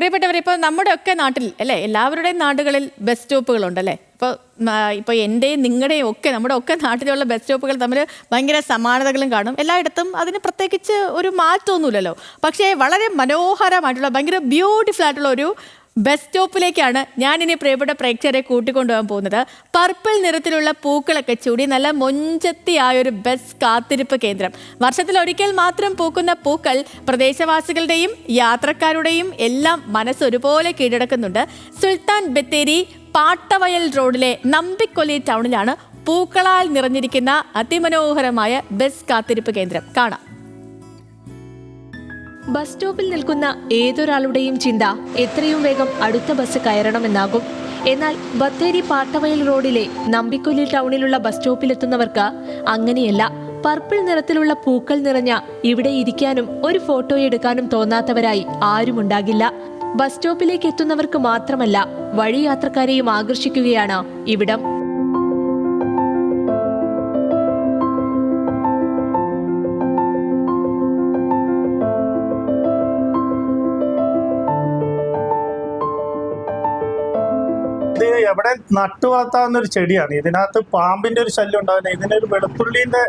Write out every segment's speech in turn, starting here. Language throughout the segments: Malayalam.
പ്രിയപ്പെട്ടവരെ, ഇപ്പോൾ നമ്മുടെയൊക്കെ നാട്ടിൽ അല്ലേ, എല്ലാവരുടെയും നാടുകളിൽ ബസ് സ്റ്റോപ്പുകളുണ്ടല്ലേ. ഇപ്പോൾ എൻ്റെയും നിങ്ങളുടെയും ഒക്കെ നമ്മുടെ ഒക്കെ നാട്ടിലുള്ള ബസ് സ്റ്റോപ്പുകൾ തമ്മിൽ ഭയങ്കര സമാനതകളും കാണും. എല്ലായിടത്തും അതിന് പ്രത്യേകിച്ച് ഒരു മാറ്റമൊന്നുമില്ലല്ലോ. പക്ഷേ വളരെ മനോഹരമായിട്ടുള്ള ഭയങ്കര ബ്യൂട്ടിഫുൾ ആയിട്ടുള്ള ഒരു ബസ് സ്റ്റോപ്പിലേക്കാണ് ഞാനിനി പ്രിയപ്പെട്ട പ്രേക്ഷകരെ കൂട്ടിക്കൊണ്ടുപോകാൻ പോകുന്നത്. പർപ്പിൾ നിറത്തിലുള്ള പൂക്കളൊക്കെ ചൂടി നല്ല മൊഞ്ചത്തിയായൊരു ബസ് കാത്തിരിപ്പ് കേന്ദ്രം. വർഷത്തിലൊരിക്കൽ മാത്രം പൂക്കുന്ന പൂക്കൾ പ്രദേശവാസികളുടെയും യാത്രക്കാരുടെയും എല്ലാം മനസ്സ് ഒരുപോലെ കീഴടക്കുന്നുണ്ട്. സുൽത്താൻ ബത്തേരി പാട്ടവയൽ റോഡിലെ നമ്പിക്കൊല്ലി ടൗണിലാണ് പൂക്കളാൽ നിറഞ്ഞിരിക്കുന്ന അതിമനോഹരമായ ബസ് കാത്തിരിപ്പ് കേന്ദ്രം. കാണാം. ബസ് സ്റ്റോപ്പിൽ നിൽക്കുന്ന ഏതൊരാളുടെയും ചിന്ത എത്രയും വേഗം അടുത്ത ബസ് കയറണമെന്നാകും. എന്നാൽ ബത്തേരി പാട്ടവയൽ റോഡിലെ നമ്പിക്കൊല്ലി ടൗണിലുള്ള ബസ് സ്റ്റോപ്പിലെത്തുന്നവർക്ക് അങ്ങനെയല്ല. പർപ്പിൾ നിറത്തിലുള്ള പൂക്കൾ നിറഞ്ഞ ഇവിടെ ഇരിക്കാനും ഒരു ഫോട്ടോ എടുക്കാനും തോന്നാത്തവരായി ആരുമുണ്ടാകില്ല. ബസ് സ്റ്റോപ്പിലേക്ക് എത്തുന്നവർക്ക് മാത്രമല്ല, വഴിയാത്രക്കാരെയും ആകർഷിക്കുകയാണ് ഇവിടം. ഇത് എവിടെ നട്ടു വളർത്താവുന്ന ഒരു ചെടിയാണ്. ഇതിനകത്ത് പാമ്പിന്റെ ഒരു ശല്യം ഉണ്ടാവില്ല. ഇതിനൊരു വെളുത്തുള്ളിന്റെ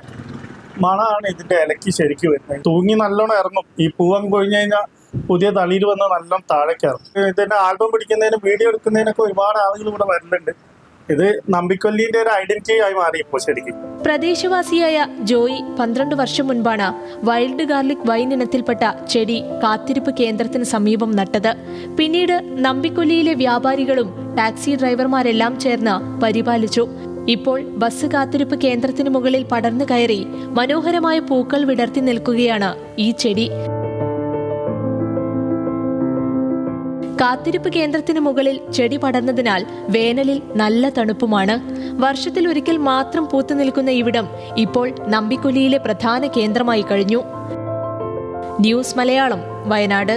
മണമാണ് ഇതിന്റെ ഇലക്ക് ശരിക്കും വരുന്നത്. തൂങ്ങി നല്ലോണം ഇറങ്ങും. ഈ പൂവം കൊഴിഞ്ഞു കഴിഞ്ഞാൽ പുതിയ തളിര് വന്ന് നല്ലോണം താഴേക്ക് ഇറങ്ങും. ഇതിന്റെ ആൽബം പിടിക്കുന്നതിനും വീഡിയോ എടുക്കുന്നതിനൊക്കെ ഒരുപാട് ആളുകൾ ഇവിടെ വരുന്നുണ്ട്. ഇത് നമ്പിക്കൊല്ലിന്റെ ഒരു ഐഡന്റിറ്റി ആയി മാറി ഇപ്പോൾ ശരിക്കും. പ്രദേശവാസിയായ ജോയി 12 വർഷം മുൻപാണ് വൈൽഡ് ഗാർലിക് വൈൻ ഇനത്തിൽപ്പെട്ട ചെടി കാത്തിരിപ്പ് കേന്ദ്രത്തിന് സമീപം നട്ടത്. പിന്നീട് നമ്പിക്കൊല്ലിയിലെ വ്യാപാരികളും ടാക്സി ഡ്രൈവർമാരെല്ലാം ചേർന്ന് പരിപാലിച്ചു. ഇപ്പോൾ ബസ് കാത്തിരിപ്പ് കേന്ദ്രത്തിന് മുകളിൽ പടർന്നു കയറി മനോഹരമായ പൂക്കൾ വിടർത്തി നിൽക്കുകയാണ് ഈ ചെടി. കാത്തിരിപ്പ് കേന്ദ്രത്തിന് മുകളിൽ ചെടി പടർന്നതിനാൽ വേനലിൽ നല്ല തണുപ്പുമാണ്. വർഷത്തിൽ ഒരിക്കൽ മാത്രം പൂത്തു നിൽക്കുന്ന ഇവിടം ഇപ്പോൾ നമ്പിക്കൊല്ലിയിലെ പ്രധാന കേന്ദ്രമായി കഴിഞ്ഞു. ന്യൂസ് മലയാളം, വയനാട്.